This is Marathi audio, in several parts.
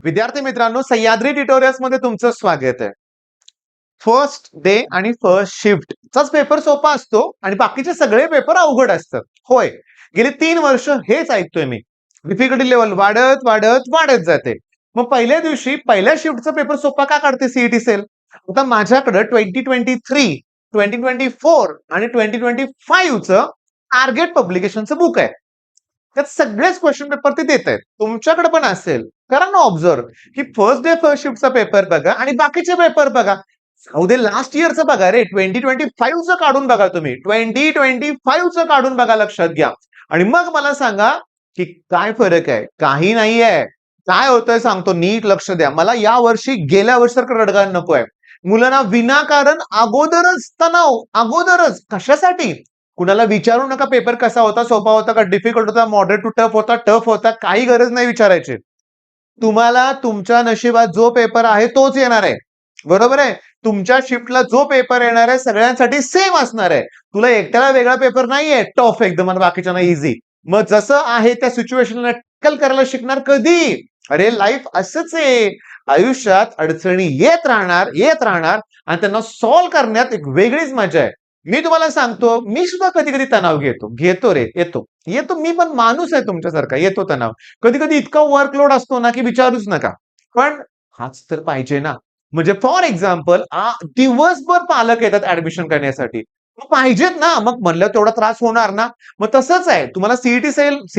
विद्यार्थी मित्रांनो, सह्याद्री ट्युटोरियल्स मध्ये तुमचं स्वागत आहे. फर्स्ट डे आणि फर्स्ट शिफ्टचाच पेपर सोपा असतो आणि बाकीचे सगळे पेपर अवघड असतात. होय, गेली 3 वर्ष हेच ऐकतोय मी. डिफिकल्टी लेवल वाढत वाढत वाढत जाते. मग पहिल्या दिवशी पहिल्या शिफ्टचा पेपर सोपा का काढते सीईटी सेल? आता माझ्याकडे 2023, 2024 आणि 2025चं टार्गेट पब्लिकेशनचं बुक आहे. त्यात सगळेच क्वेश्चन पेपर ते देत आहेत. तुमच्याकडे पण असेल, करा ना ऑब्झर्व की फर्स्ट डे फर्स्ट शिफ्टचा पेपर बघा आणि बाकीचे पेपर बघा. जाऊ दे लास्ट इयरचं बघा रे, 2025चं काढून बघा तुम्ही. 2025चं काढून बघा, लक्षात घ्या. आणि मग मला सांगा की काय फरक आहे. काही नाहीये. काय होतंय सांगतो, नीट लक्ष द्या. मला या वर्षी गेल्या वर्षासारखं रडगाण नकोय. मुलांना विनाकारण अगोदरच तणाव, अगोदरच कशासाठी? कुणाला विचारू नका पेपर कसा होता, सोपा होता का, डिफिकल्ट होता, मॉडरेट टू टफ होता, टफ होता, काही गरज नाही विचारायची. तुम्हाला तुमच्या नशिबात जो पेपर आहे तोच येणार आहे. बरोबर आहे. तुमच्या शिफ्टला जो पेपर येणार आहे सगळ्यांसाठी सेम असणार आहे. तुला एकट्याला वेगळा पेपर नाहीये टफ एकदम आणि बाकीच्यांना इझी. मग जसं आहे त्या सिच्युएशनला टॅकल करायला शिकणार कधी? अरे लाईफ असंच आहे. आयुष्यात अडचणी येत राहणार आणि त्यांना सॉल्व्ह करण्यात एक वेगळीच मजा आहे. मी तुम्हाला सांगतो, मी सुद्धा कधी कधी तणाव घेतो रे, येतो मी पण माणूस आहे तुमच्यासारखा, येतो तणाव. कधी कधी इतका वर्कलोड असतो ना की विचारूच नका. पण हाच तर पाहिजे ना. म्हणजे फॉर एक्झाम्पल दिवसभर पालक येतात ऍडमिशन करण्यासाठी. मग पाहिजेत ना, मग म्हणलं तेवढा त्रास होणार ना. मग तसंच आहे, तुम्हाला सीईटी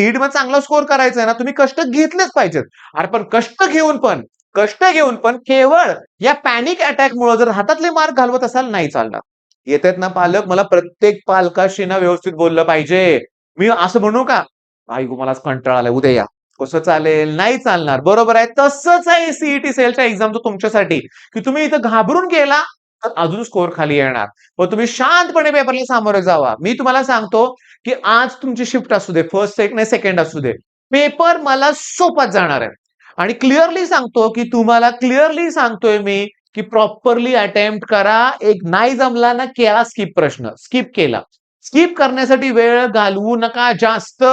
मध्ये चांगला स्कोर करायचा आहे ना, तुम्ही कष्ट घेतलेच पाहिजेत. अरे पण कष्ट घेऊन पण केवळ या पॅनिक अटॅक मुळे जर हातातले मार्क घालवत असाल, नाही चालणार. येतात ना पालक, मला प्रत्येक पालकाशी ना व्यवस्थित बोललं पाहिजे. मी असं म्हणू का, आई गो मला कंटाळा आलाय, उद्या या. कसं चालेल? नाही चालणार. बरोबर आहे. तसंच आहे सीईटी सेलच्या एक्झामचं तुमच्यासाठी, की तुम्ही इथं घाबरून गेला तर अजून स्कोर खाली येणार. पण तुम्ही शांतपणे पेपरला सामोरे जावा. मी तुम्हाला सांगतो की आज तुमची शिफ्ट असू दे, फर्स्ट नाही सेकंड असू दे, पेपर मला सोपाच जाणार आहे. आणि क्लिअरली सांगतो की तुम्हाला क्लिअरली सांगतोय मी की प्रॉपरली अटेम्प्ट करा. एक नाही जमला ना, केला स्किप प्रश्न, स्किप केला. स्किप करण्यासाठी वेळ घालवू नका जास्त.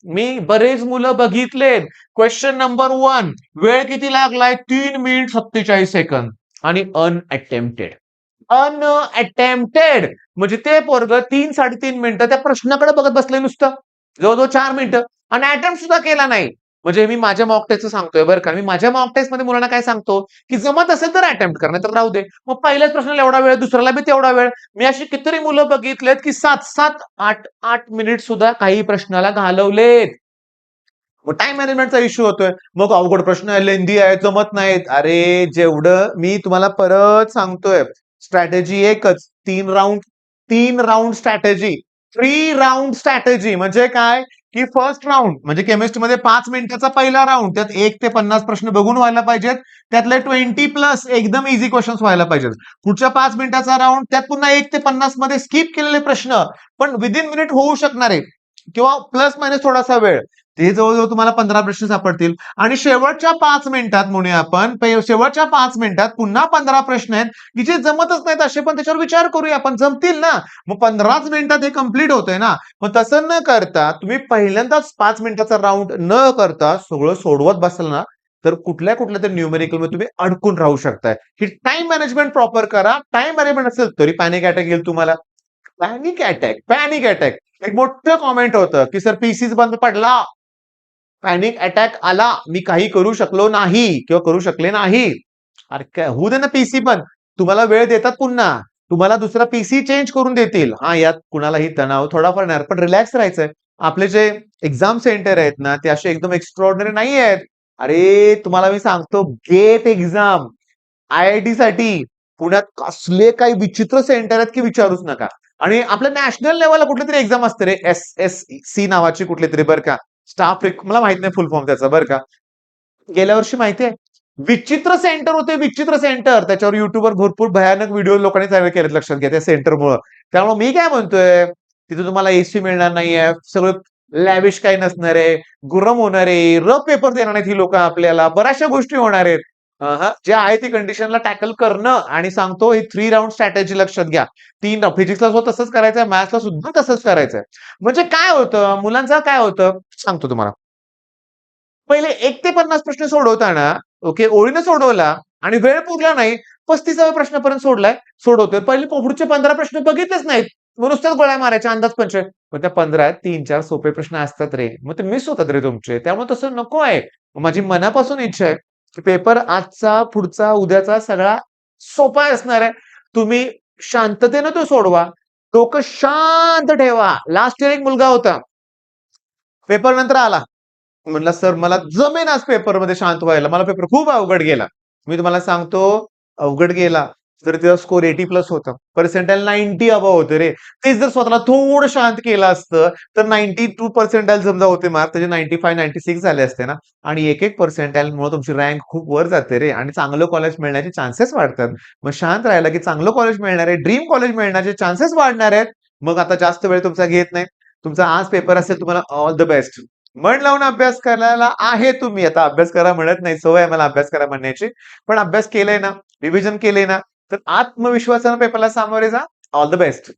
मी बरेच मुलं बघितलेत. क्वेश्चन नंबर 1 वेळ किती लागलाय? 3 मिनिट 47 सेकंद आणि अनअटेम्प्टेड म्हणजे ते पोरग 3-3.5 मिनिटं त्या प्रश्नाकडे बघत बसलंय नुसतं, जवळजवळ 4 मिनिटं, आणि अटेम्प्ट सुद्धा केला नाही. म्हणजे मी माझ्या मॉक टेस्टचं सांगतोय बरं का. मी माझ्या मॉक टेस्ट मध्ये मुलांना काय सांगतो की जमत असेल तर अटेम्प्ट करणार, तर राहू दे. मग पहिल्याच प्रश्नाला एवढा वेळ, दुसऱ्याला बी तेवढा वेळ. मी अशी कितीतरी मुलं बघितलेत की 7-7, 8-8 मिनिट सुद्धा काही प्रश्नाला घालवलेत. मग टाइम मॅनेजमेंटचा इश्यू होतोय. मग अवघड प्रश्न आहे, लेंदी आहे, जमत नाहीत. अरे जेवढं मी तुम्हाला परत सांगतोय, स्ट्रॅटेजी एकच. 3 राऊंड स्ट्रॅटेजी. 3 राऊंड स्ट्रॅटेजी म्हणजे काय? की फर्स्ट राऊंड म्हणजे केमिस्ट्रीमध्ये 5 मिनिटाचा पहिला राऊंड, त्यात 1 ते 50 प्रश्न बघून व्हायला पाहिजेत. त्यातले 20+ एकदम इझी क्वेश्चन्स व्हायला पाहिजेत. पुढच्या 5 मिनिटाचा राऊंड, त्यात पुन्हा 1 ते 50 मध्ये स्किप केलेले प्रश्न पण विदिन मिनिट होऊ शकणारे किंवा प्लस मायनस थोडासा वेळ. ते जवळजवळ तुम्हाला 15 प्रश्न सापडतील. आणि शेवटच्या 5 मिनिटात म्हणूया आपण, शेवटच्या 5 मिनिटात पुन्हा 15 प्रश्न आहेत की जे जमतच नाहीत असे, पण त्याच्यावर विचार करूया आपण, जमतील ना. मग 15 मिनिटात हे कम्प्लीट होतंय ना. मग तसं न करता तुम्ही पहिल्यांदाच 5 मिनिटाचा राऊंड न करता सगळं सोडवत बसाल ना, तर कुठल्या तरी न्यूमेरिकल मध्ये तुम्ही अडकून राहू शकताय. ही टाइम मॅनेजमेंट प्रॉपर करा. टाइम मॅनेजमेंट असेल तरी पॅनिक अटॅक येईल तुम्हाला. Panic attack. एक मोठं कॉमेंट होतं की सर पीसीच बंद पडला, पॅनिक अटॅक आला, मी काही करू शकलो नाही किंवा करू शकले नाही. अरे काय होऊ दे ना, पीसी पण तुम्हाला वेळ देतात, पुन्हा तुम्हाला दुसरा पीसी चेंज करून देतील. हा, यात कुणालाही तणाव थोडाफार नाही, पण रिलॅक्स राहायचंय. आपले जे एक्झाम सेंटर आहेत ना, ते असे एकदम एक्स्ट्रॉर्डनरी नाही आहेत. अरे तुम्हाला मी सांगतो, गेट एक्झाम आयआयटी साठी पुण्यात कसले काही विचित्र सेंटर आहेत की विचारूच नका. आणि आपल्या नॅशनल लेवलला कुठली तरी एक्झाम असते रे, SSC नावाची कुठली तरी, बरं का. मला माहित नाही फुल फॉर्म त्याचा, बरं का. गेल्या वर्षी माहितीये, विचित्र सेंटर होते, विचित्र सेंटर. त्याच्यावर युट्यूबवर भरपूर भयानक व्हिडिओ लोकांनी तयार केलेत, लक्षात घ्या, त्या सेंटरमुळे. त्यामुळे मी काय म्हणतोय, तिथे तुम्हाला एसी मिळणार नाहीये, सगळं लॅविश काही नसणार आहे, गरम होणार आहे, रफ पेपर देणार नाहीत ही लोक आपल्याला, बऱ्याचशा गोष्टी होणार आहेत. जे आहे ती कंडिशनला टॅकल करणं. आणि सांगतो, ही 3 राऊंड स्ट्रॅटेजी लक्षात घ्या. 3 फिजिक्सला सुद्धा तसंच करायचंय, मॅथ्सला सुद्धा तसंच करायचंय. म्हणजे काय होतं, मुलांचं काय होतं सांगतो तुम्हाला. पहिले 1 ते 50 प्रश्न सोडवताना ओके, ओळीनं सोडवला आणि वेळ पुरला नाही, 35व्या प्रश्नापर्यंत सोडवतोय. पहिले पुढचे 15 प्रश्न बघितलेच नाहीत. मग नुसत्याच गोळ्या मारायच्या अंदाजपंच. मग त्या 15 3-4 सोपे प्रश्न असतात रे. मग ते मिस होतात रे तुमचे. त्यामुळे तसं नको आहे. माझी मनापासून इच्छा आहे, की पेपर आजचा, पुढचा, उद्याचा सगळा सोपा असणार आहे. तुम्ही शांततेनं तो सोडवा. डोकं शांत ठेवा. लास्ट इयर एक मुलगा होता. पेपर नंतर आला. म्हणला, "सर मला जमेनाच पेपरमध्ये शांत व्हायला. मला पेपर खूप अवघड गेला." मी तुम्हाला सांगतो, अवघड गेला तर त्याचा स्कोर 80+ होतं. पर्सेंटाइल 90 अबोव्ह होते रे. तेच जर स्वतःला थोडं शांत केलं असतं, तर 92 पर्सेंटाइल समजा होते मार्क, त्याचे 95-96 झाले असते ना. आणि एक पर्सेंटाइलमुळे तुमची रँक खूप वर जाते रे आणि चांगलं कॉलेज मिळण्याचे चान्सेस वाढतात. मग शांत राहिला की चांगलं कॉलेज मिळणार आहे, ड्रीम कॉलेज मिळण्याचे चान्सेस वाढणार आहेत. मग आता जास्त वेळ तुमचा घेत नाही. तुमचा आज पेपर असेल, तुम्हाला ऑल द बेस्ट. मन लावून अभ्यास करायला आहे तुम्ही. आता अभ्यास करा म्हणत नाही, सवय आहे मला अभ्यास करा म्हणण्याची. पण अभ्यास केलंय ना, रिव्हिजन केलंय ना, तर आत्मविश्वासानं पेपरला सामोरे जा. All the best.